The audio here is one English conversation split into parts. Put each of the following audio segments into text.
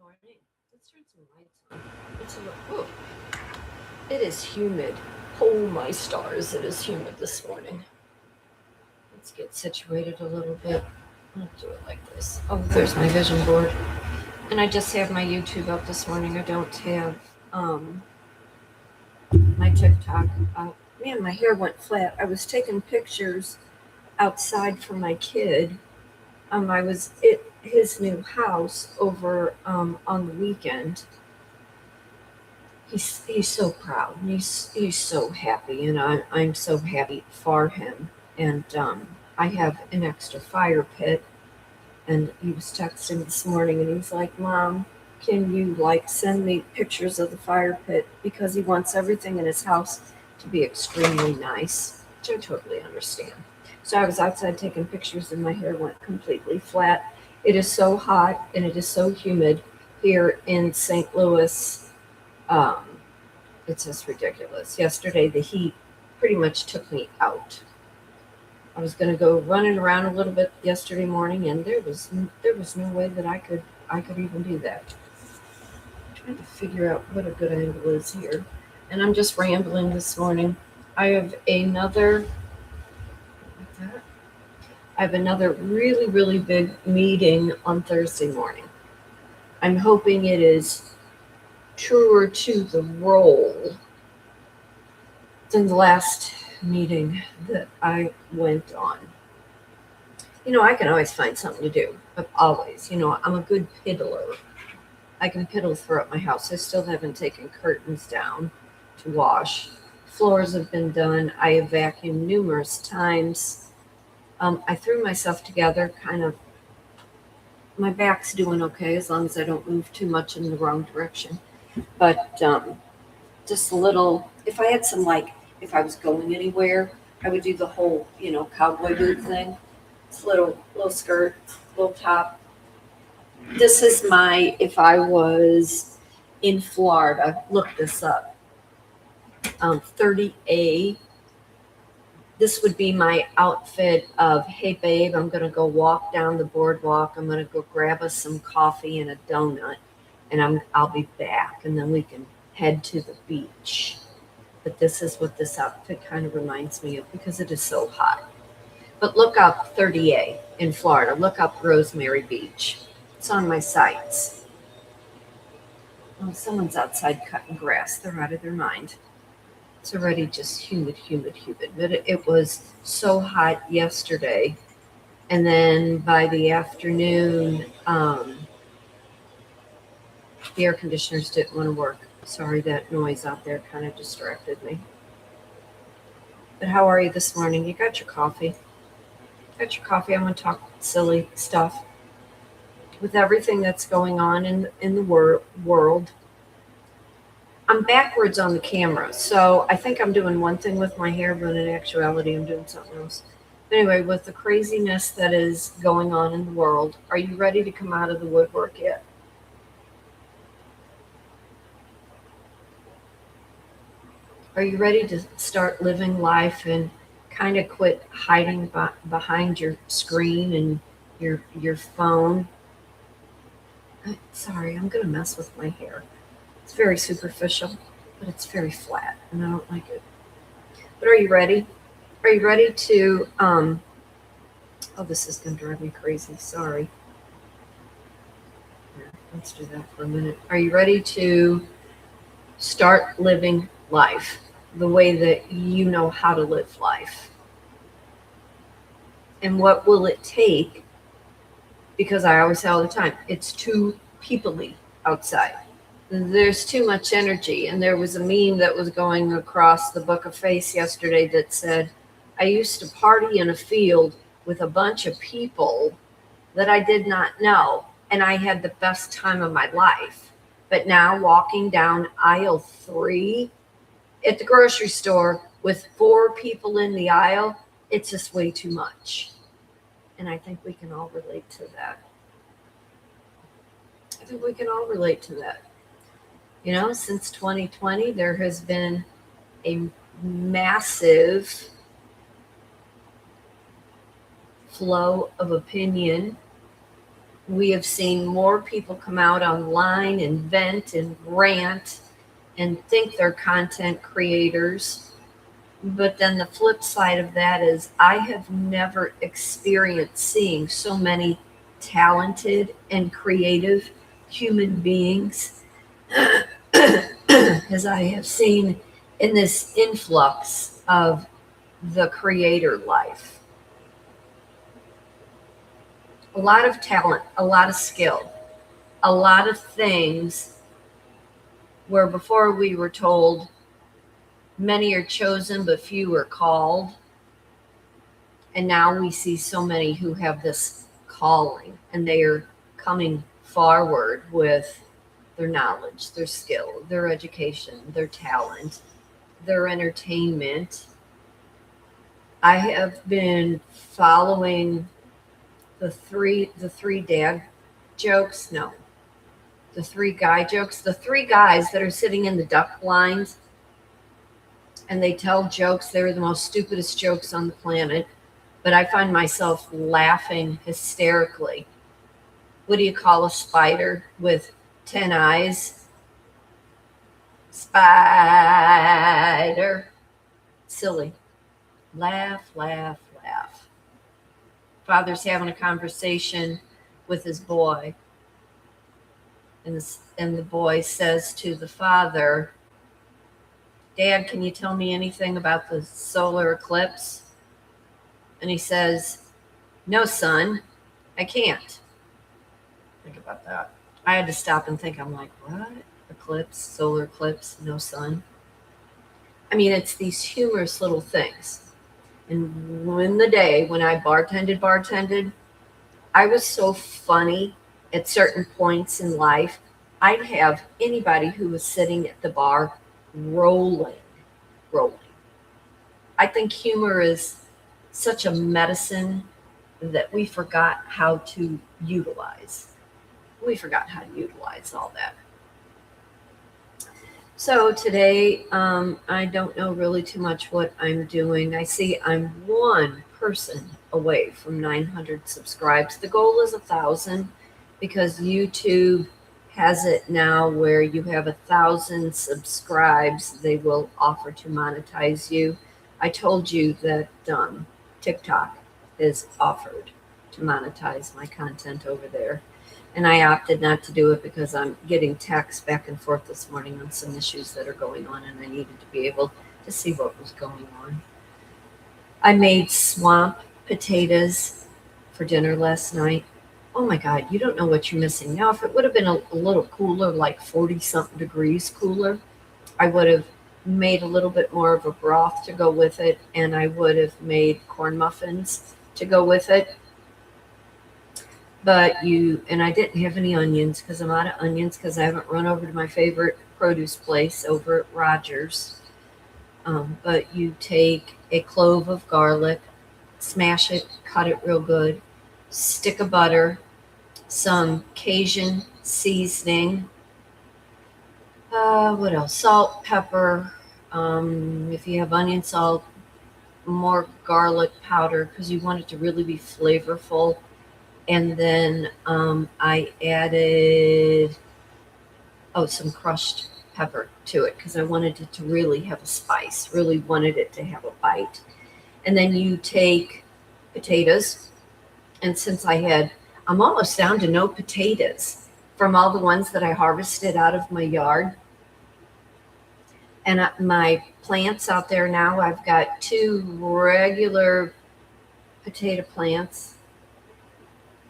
morning. Let's turn some lights on. Oh, it is humid. Oh my stars, it is humid this morning. Let's get situated a little bit. I'll do it like this. Oh, there's my vision board. And I just have my YouTube up this morning. I don't have my TikTok up. Man, my hair went flat. I was taking pictures outside for my kid. I was at his new house over on the weekend. He's so proud. And he's so happy, and I'm so happy for him. And I have an extra fire pit, and he was texting this morning, and he's like, "Mom, can you like send me pictures of the fire pit because he wants everything in his house to be extremely nice," which I totally understand. So I was outside taking pictures, and my hair went completely flat. It is so hot and it is so humid here in St. Louis. Um, it's just ridiculous. Yesterday, the heat pretty much took me out. I was going to go running around a little bit yesterday morning, and there was no way that I could even do that. I'm trying to figure out what a good angle is here, and I'm just rambling this morning. I have another like that. I have another really really big meeting on Thursday morning. I'm hoping it is truer to the role than the last meeting that I went on. I can always find something to do, but always. I'm a good piddler. I can piddle throughout my house. I still haven't taken curtains down to wash. Floors have been done. I have vacuumed numerous times. I threw myself together, kind of. My back's doing okay as long as I don't move too much in the wrong direction. But just a little, if I had some, like, if I was going anywhere, I would do the whole, cowboy boot thing. It's a little skirt, little top. This is my, if I was in Florida, look this up, 30A. This would be my outfit of, hey babe, I'm going to go walk down the boardwalk. I'm going to go grab us some coffee and a donut, and I'll be back, and then we can head to the beach. But this is what this outfit kind of reminds me of because it is so hot. But look up 30A in Florida. Look up Rosemary Beach. It's on my sites. Oh, someone's outside cutting grass. They're out of their mind. It's already just humid, humid, humid. But it was so hot yesterday. And then by the afternoon, the air conditioners didn't want to work. Sorry, that noise out there kind of distracted me. But how are you this morning? You got your coffee? Got your coffee? I'm going to talk silly stuff. With everything that's going on in the world, I'm backwards on the camera, so I think I'm doing one thing with my hair, but in actuality, I'm doing something else. But anyway, with the craziness that is going on in the world, are you ready to come out of the woodwork yet? Are you ready to start living life and kind of quit hiding behind your screen and your phone? Sorry, I'm going to mess with my hair. It's very superficial, but it's very flat, and I don't like it. But are you ready? Are you ready to, oh, this is going to drive me crazy. Sorry. Here, let's do that for a minute. Are you ready to start living life the way that you know how to live life? And what will it take? Because I always say all the time, it's too peoply outside. There's too much energy. And there was a meme that was going across the Book of Face yesterday that said, I used to party in a field with a bunch of people that I did not know, and I had the best time of my life. But now walking down aisle 3 at the grocery store with 4 people in the aisle, it's just way too much. And I think we can all relate to that. I think we can all relate to that. Since 2020, there has been a massive flow of opinion We have seen more people come out online and vent and rant and think they're content creators. But then the flip side of that is, I have never experienced seeing so many talented and creative human beings as I have seen in this influx of the creator life. A lot of talent, a lot of skill, a lot of things where before we were told many are chosen but few are called. And now we see so many who have this calling and they are coming forward with their knowledge, their skill, their education, their talent, their entertainment. I have been following the three dad jokes. No, the three guy jokes. The three guys that are sitting in the duck blinds and they tell jokes. They're the most stupidest jokes on the planet, but I find myself laughing hysterically. What do you call a spider with 10 eyes? Spider. Silly. Laugh, laugh, laugh. Father's having a conversation with his boy, and the boy says to the father, Dad, can you tell me anything about the solar eclipse? And he says, No, son, I can't. Think about that. I had to stop and think. I'm like, what? Eclipse, solar eclipse, no sun. I mean, it's these humorous little things. And in the day when I bartended, I was so funny at certain points in life. I'd have anybody who was sitting at the bar rolling, rolling. I think humor is such a medicine that we forgot how to utilize. We forgot how to utilize all that. So today, I don't know really too much what I'm doing. I see I'm one person away from 900 subscribes. The goal is 1,000 because YouTube has it now where you have 1,000 subscribes, they will offer to monetize you. I told you that TikTok is offered to monetize my content over there. And I opted not to do it because I'm getting texts back and forth this morning on some issues that are going on, and I needed to be able to see what was going on. I made swamp potatoes for dinner last night. Oh my God, you don't know what you're missing. Now, if it would have been a little cooler, like 40 something degrees cooler, I would have made a little bit more of a broth to go with it, and I would have made corn muffins to go with it. And I didn't have any onions because I'm out of onions because I haven't run over to my favorite produce place over at Rogers. But you take a clove of garlic, smash it, cut it real good, stick of butter, some Cajun seasoning, what else? Salt, pepper. If you have onion salt, more garlic powder because you want it to really be flavorful. And then I added some crushed pepper to it because I wanted it to really have a spice, really wanted it to have a bite. And then you take potatoes, and since I'm almost down to no potatoes from all the ones that I harvested out of my yard. And my plants out there now, I've got 2 regular potato plants,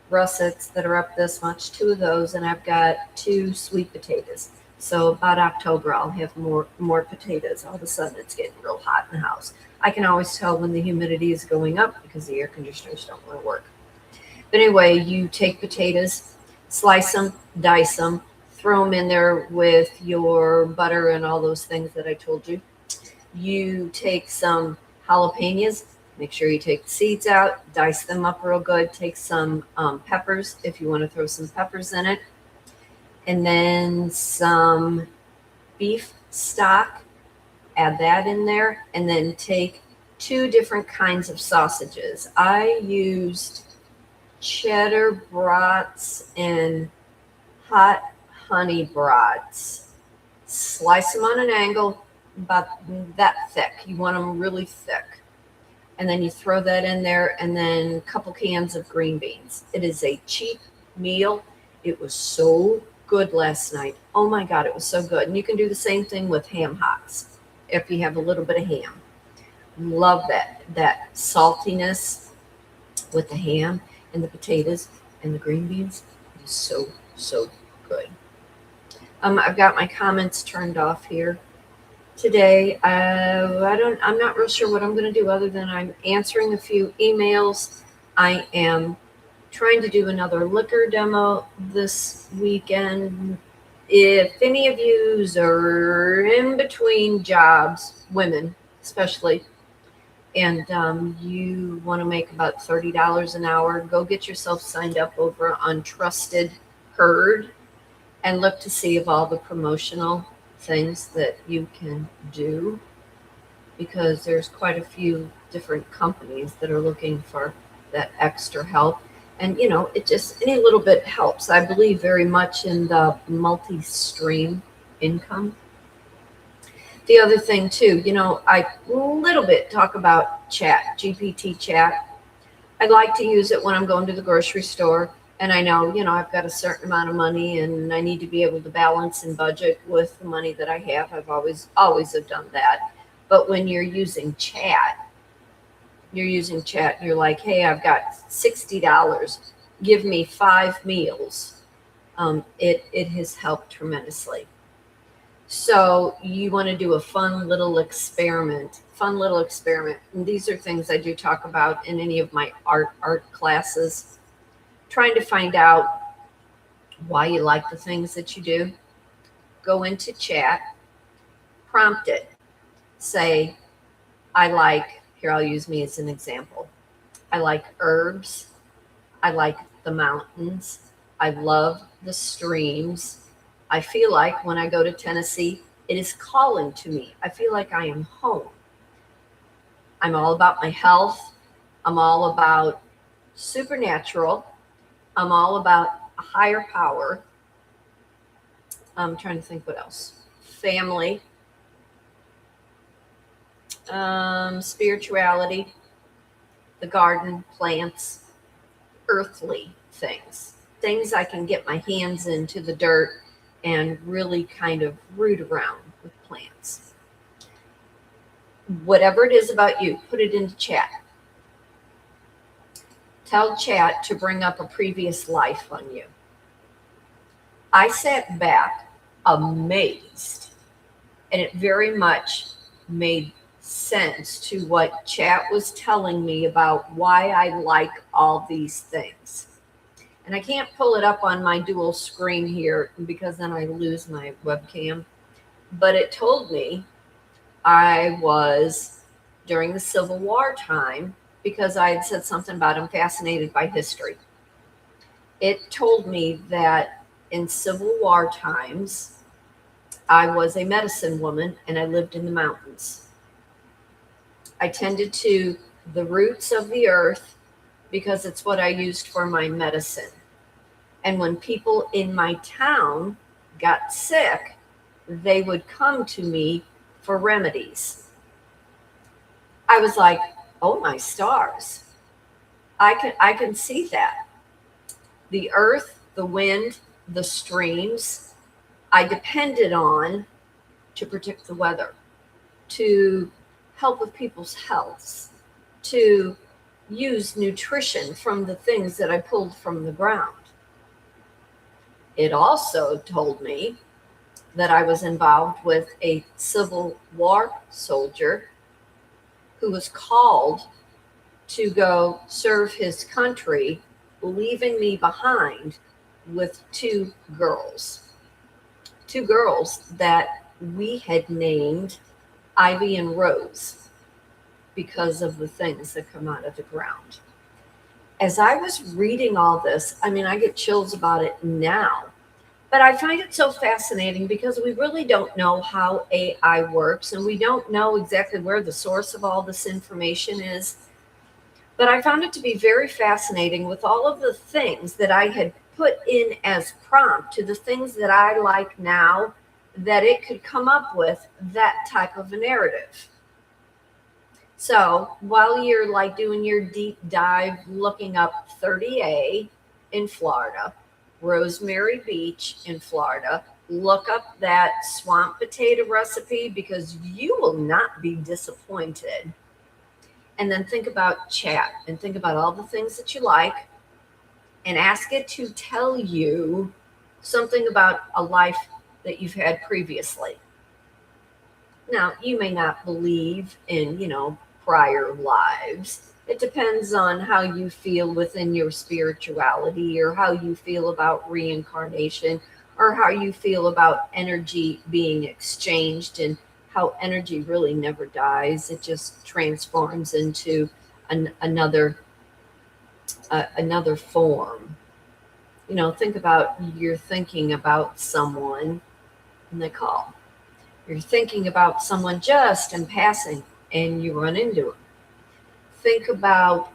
russets that are up this much, 2 of those, and I've got 2 sweet potatoes. So about October, I'll have more potatoes. All of a sudden, it's getting real hot in the house. I can always tell when the humidity is going up because the air conditioners don't want to work. But anyway, you take potatoes, slice them, dice them, throw them in there with your butter and all those things that I told you. You take some jalapenos. Make sure you take the seeds out, dice them up real good. Take some peppers if you want to throw some peppers in it. And then some beef stock, add that in there. And then take 2 different kinds of sausages. I used cheddar brats and hot honey brats. Slice them on an angle about that thick. You want them really thick. And then you throw that in there, and then a couple cans of green beans. It is a cheap meal. It was so good last night. Oh my God, it was so good. And you can do the same thing with ham hocks if you have a little bit of ham. Love that saltiness with the ham and the potatoes and the green beans. It is so good. I've got my comments turned off here today. I'm not real sure what I'm going to do other than I'm answering a few emails. I am trying to do another liquor demo this weekend. If any of yous are in between jobs, women especially, and you want to make about $30 an hour, go get yourself signed up over on Trusted Herd and look to see if all the promotional things that you can do, because there's quite a few different companies that are looking for that extra help. And it just any little bit helps. I believe very much in the multi-stream income. The other thing too, I a little bit talk about chat, GPT chat. I like to use it when I'm going to the grocery store and I know, I've got a certain amount of money and I need to be able to balance and budget with the money that I have. I've always have done that. But when you're using chat, and you're like, hey, I've got $60. Give me 5 meals. It has helped tremendously. So you want to do a fun little experiment. And these are things I do talk about in any of my art classes. Trying to find out why you like the things that you do. Go into chat, prompt it. Say, here I'll use me as an example. I like herbs. I like the mountains. I love the streams. I feel like when I go to Tennessee, it is calling to me. I feel like I am home. I'm all about my health. I'm all about supernatural. I'm all about a higher power. I'm trying to think what else. Family. Spirituality. The garden, plants, earthly things. Things I can get my hands into the dirt and really kind of root around with plants. Whatever it is about you, put it into chat. Tell chat to bring up a previous life on you. I sat back amazed, and it very much made sense to what chat was telling me about why I like all these things. And I can't pull it up on my dual screen here because then I lose my webcam. But it told me I was during the Civil War time, because I had said something about I'm fascinated by history. It told me that in Civil War times, I was a medicine woman and I lived in the mountains. I tended to the roots of the earth because it's what I used for my medicine. And when people in my town got sick, they would come to me for remedies. I was like, oh my stars. I can see that. The earth, the wind, the streams, I depended on to predict the weather, to help with people's health, to use nutrition from the things that I pulled from the ground. It also told me that I was involved with a Civil War soldier who was called to go serve his country, leaving me behind with 2 girls. 2 girls that we had named Ivy and Rose because of the things that come out of the ground. As I was reading all this, I get chills about it now. But I find it so fascinating because we really don't know how AI works and we don't know exactly where the source of all this information is. But I found it to be very fascinating with all of the things that I had put in as prompt to the things that I like now, that it could come up with that type of a narrative. So while you're like doing your deep dive, looking up 30A in Florida, Rosemary Beach in Florida, look up that swamp potato recipe because you will not be disappointed. And then think about chat and think about all the things that you like and ask it to tell you something about a life that you've had previously. Now, you may not believe in, prior lives. It depends on how you feel within your spirituality, or how you feel about reincarnation, or how you feel about energy being exchanged, and how energy really never dies. It just transforms into another form. Think about, you're thinking about someone and they call. You're thinking about someone just in passing and you run into them. Think about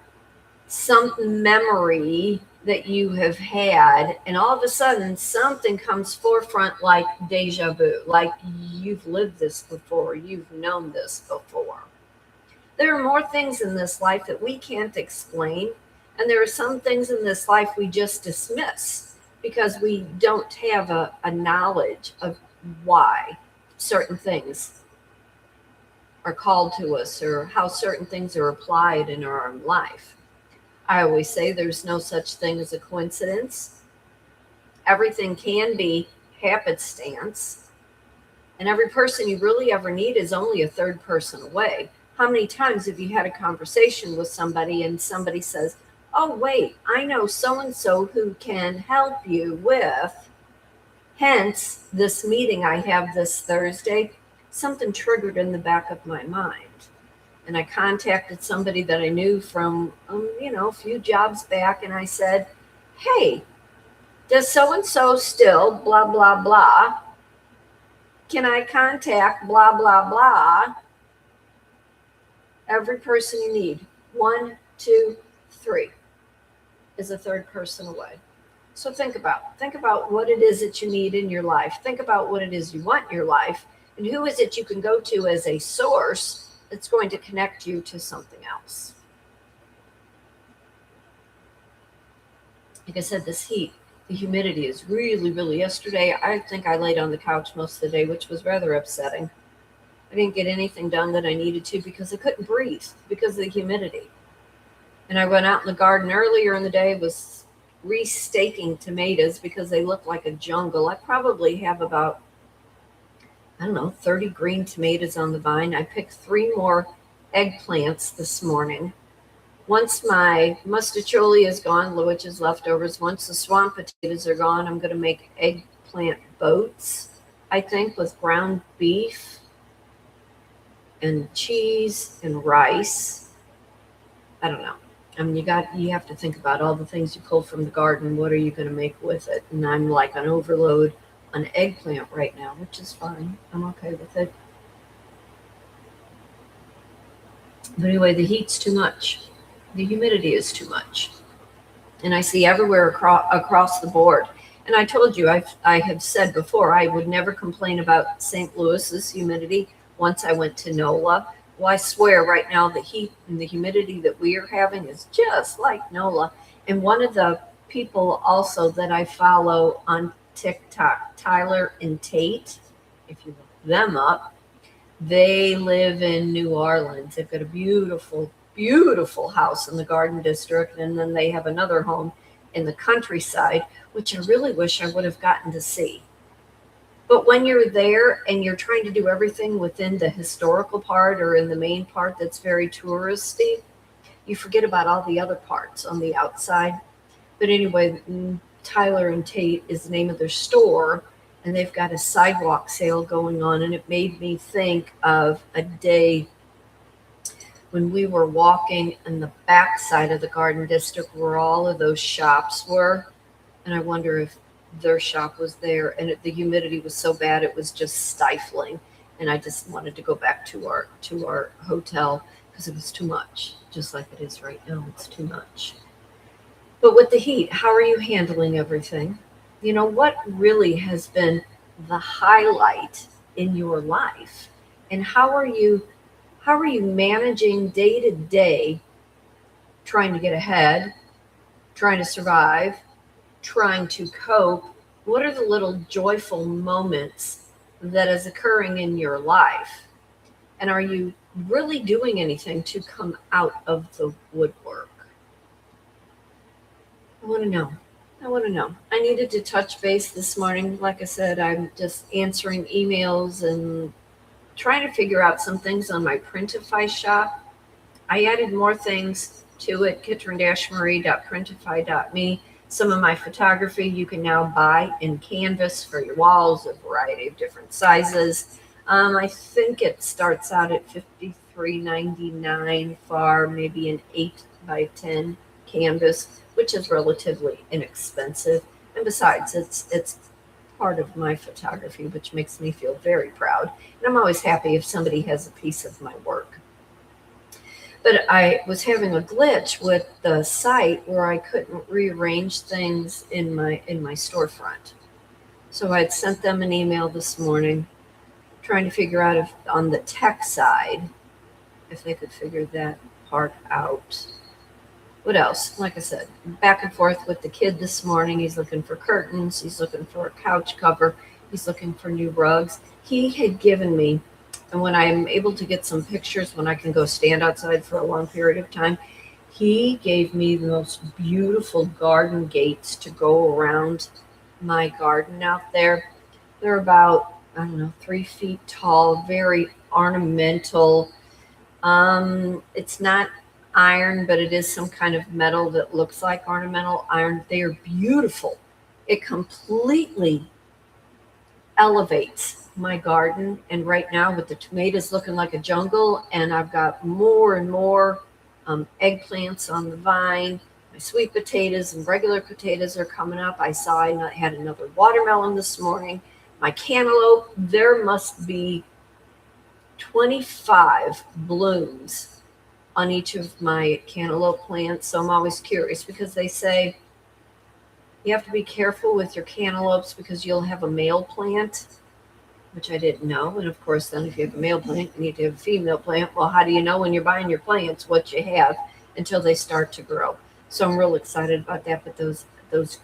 some memory that you have had, and all of a sudden something comes forefront like deja vu, like you've lived this before, you've known this before. There are more things in this life that we can't explain, and there are some things in this life we just dismiss because we don't have a knowledge of why certain things are called to us, or how certain things are applied in our own life. I always say there's no such thing as a coincidence. Everything can be happenstance, and every person you really ever need is only a third person away. How many times have you had a conversation with somebody and somebody says, "Oh, wait, I know so and so who can help you with," hence this meeting I have this Thursday. Something triggered in the back of my mind. And I contacted somebody that I knew from, a few jobs back. And I said, "Hey, does so-and-so still blah, blah, blah? Can I contact blah, blah, blah?" Every person you need, 1, 2, 3, is a third person away. So think about what it is that you need in your life. Think about what it is you want in your life, and who is it you can go to as a source that's going to connect you to something else. Like I said, this heat, the humidity is really, really, yesterday, I think I laid on the couch most of the day, which was rather upsetting. I didn't get anything done that I needed to because I couldn't breathe because of the humidity. And I went out in the garden earlier in the day, was restaking tomatoes because they look like a jungle. I probably have about, 30 green tomatoes on the vine. I picked 3 more eggplants this morning. Once my mustacholi is gone, which is leftovers, once the swamp potatoes are gone, I'm going to make eggplant boats, I think, with ground beef and cheese and rice. I don't know. I mean, you have to think about all the things you pull from the garden. What are you going to make with it? And I'm like on overload on eggplant right now, which is fine. I'm okay with it. But anyway, the heat's too much. The humidity is too much. And I see everywhere across the board. And I told you, I have said before, I would never complain about St. Louis's humidity once I went to NOLA. Well, I swear right now the heat and the humidity that we are having is just like NOLA. And one of the people also that I follow on TikTok, Tyler and Tate, if you look them up, they live in New Orleans. They've got a beautiful, beautiful house in the Garden District. And then they have another home in the countryside, which I really wish I would have gotten to see. But when you're there and you're trying to do everything within the historical part or in the main part that's very touristy, you forget about all the other parts on the outside. But anyway, Tyler and Tate is the name of their store, and they've got a sidewalk sale going on. And it made me think of a day when we were walking in the backside of the Garden District where all of those shops were. And I wonder if their shop was there, and the humidity was so bad it was just stifling, and I just wanted to go back to our hotel because it was too much, just like it is right now. It's too much. But with the heat, how are you handling everything? What really has been the highlight in your life? And how are you managing day to day, trying to get ahead, trying to survive, trying to cope? What are the little joyful moments that is occurring in your life? And are you really doing anything to come out of the woodwork? I want to know. I want to know. I needed to touch base this morning. Like I said, I'm just answering emails and trying to figure out some things on my Printify shop. I added more things to it, Kitryn-Marie.printify.me. Some of my photography you can now buy in canvas for your walls, a variety of different sizes. I think it starts out at $53.99 for maybe an 8 by 10 canvas, which is relatively inexpensive. And besides, it's part of my photography, which makes me feel very proud. And I'm always happy if somebody has a piece of my work. But I was having a glitch with the site where I couldn't rearrange things in my storefront. So I'd sent them an email this morning trying to figure out if on the tech side if they could figure that part out. What else? Like I said, back and forth with the kid this morning. He's looking for curtains, he's looking for a couch cover, he's looking for new rugs. He had given me, and when I'm able to get some pictures, when I can go stand outside for a long period of time, he gave me the most beautiful garden gates to go around my garden out there. They're about, I don't know, 3 feet tall, very ornamental. It's not iron, but it is some kind of metal that looks like ornamental iron. They are beautiful. It completely elevates my garden. And right now, with the tomatoes looking like a jungle, and I've got more and more eggplants on the vine. My sweet potatoes and regular potatoes are coming up. I saw I had another watermelon this morning. My cantaloupe, there must be 25 blooms on each of my cantaloupe plants. So I'm always curious because they say you have to be careful with your cantaloupes because you'll have a male plant, which I didn't know. And of course, then if you have a male plant, you need to have a female plant. Well, how do you know when you're buying your plants what you have until they start to grow? So I'm real excited about that. But those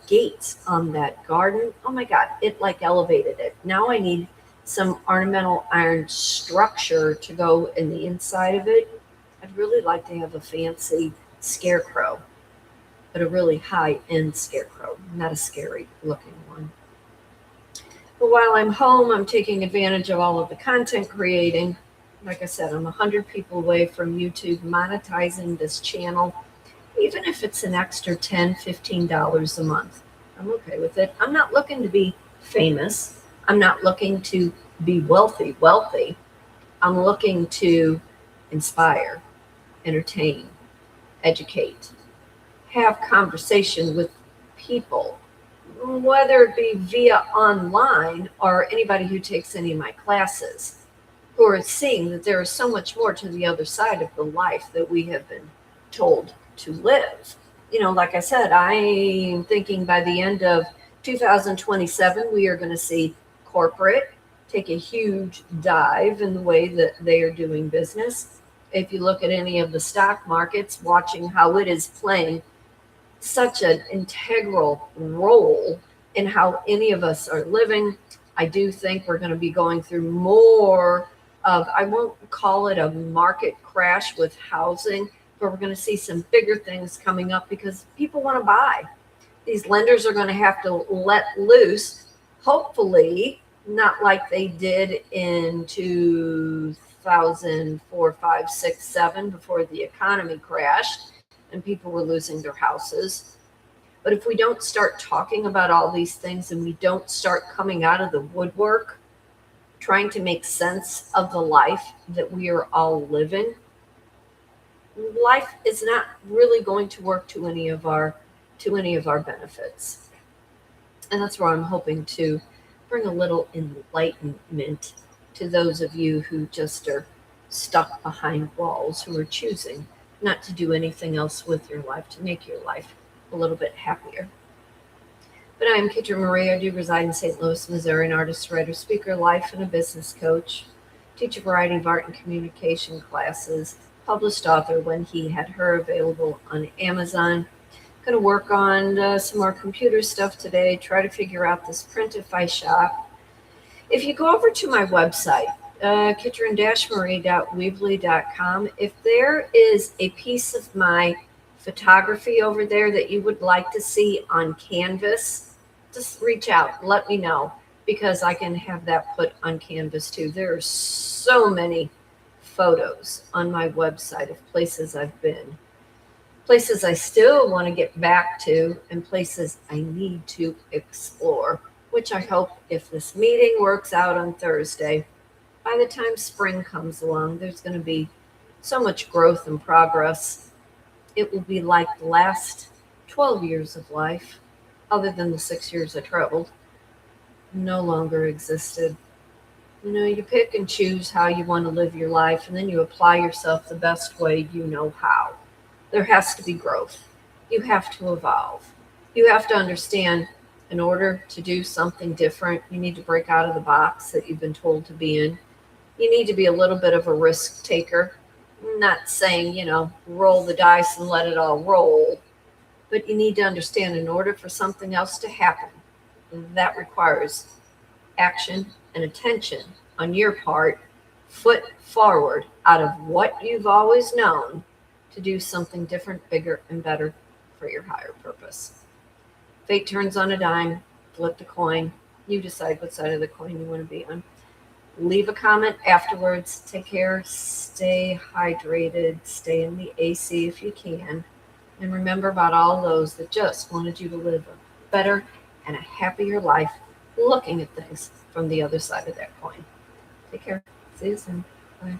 gates on that garden, oh my God, it like elevated it. Now I need some ornamental iron structure to go in the inside of it. I'd really like to have a fancy scarecrow, but a really high-end scarecrow, not a scary looking one. But while I'm home, I'm taking advantage of all of the content creating. Like I said, I'm 100 people away from YouTube monetizing this channel. Even if it's an extra $10, $15 a month, I'm okay with it. I'm not looking to be famous. I'm not looking to be wealthy. I'm looking to inspire, entertain, educate, have conversation with people, whether it be via online or anybody who takes any of my classes, who are seeing that there is so much more to the other side of the life that we have been told to live. Like I said, I'm thinking by the end of 2027, we are going to see corporate take a huge dive in the way that they are doing business. If you look at any of the stock markets, watching how it is playing such an integral role in how any of us are living, I do think we're going to be going through more of, I won't call it a market crash with housing, but we're going to see some bigger things coming up because people want to buy. These lenders are going to have to let loose, hopefully not like they did in 2004, 5, 6, 7 before the economy crashed and people were losing their houses. But if we don't start talking about all these things and we don't start coming out of the woodwork, trying to make sense of the life that we are all living, life is not really going to work to any of our benefits. And that's where I'm hoping to bring a little enlightenment to those of you who just are stuck behind walls who are choosing not to do anything else with your life to make your life a little bit happier. But I'm Kitryn Marie. I do reside in St. Louis, Missouri, an artist, writer, speaker, life, and a business coach. Teach a variety of art and communication classes. Published author When He Had Her, available on Amazon. Going to work on some more computer stuff today. Try to figure out this Printify shop. If you go over to my website, kitryn-marie.weebly.com, if there is a piece of my photography over there that you would like to see on canvas, just reach out, let me know, because I can have that put on canvas too. There are so many photos on my website of places I've been, places I still want to get back to, and places I need to explore, which I hope, if this meeting works out on Thursday, by the time spring comes along, there's going to be so much growth and progress. It will be like the last 12 years of life, other than the 6 years I traveled, no longer existed. You pick and choose how you want to live your life, and then you apply yourself the best way you know how. There has to be growth. You have to evolve. You have to understand, in order to do something different, you need to break out of the box that you've been told to be in. You need to be a little bit of a risk taker. I'm not saying, roll the dice and let it all roll. But you need to understand, in order for something else to happen, that requires action and attention on your part, foot forward out of what you've always known to do something different, bigger, and better for your higher purpose. Fate turns on a dime, flip the coin. You decide what side of the coin you want to be on. Leave a comment afterwards. Take care. Stay hydrated. Stay in the AC if you can. And remember about all those that just wanted you to live a better and a happier life, looking at things from the other side of that coin. Take care. See you soon. Bye.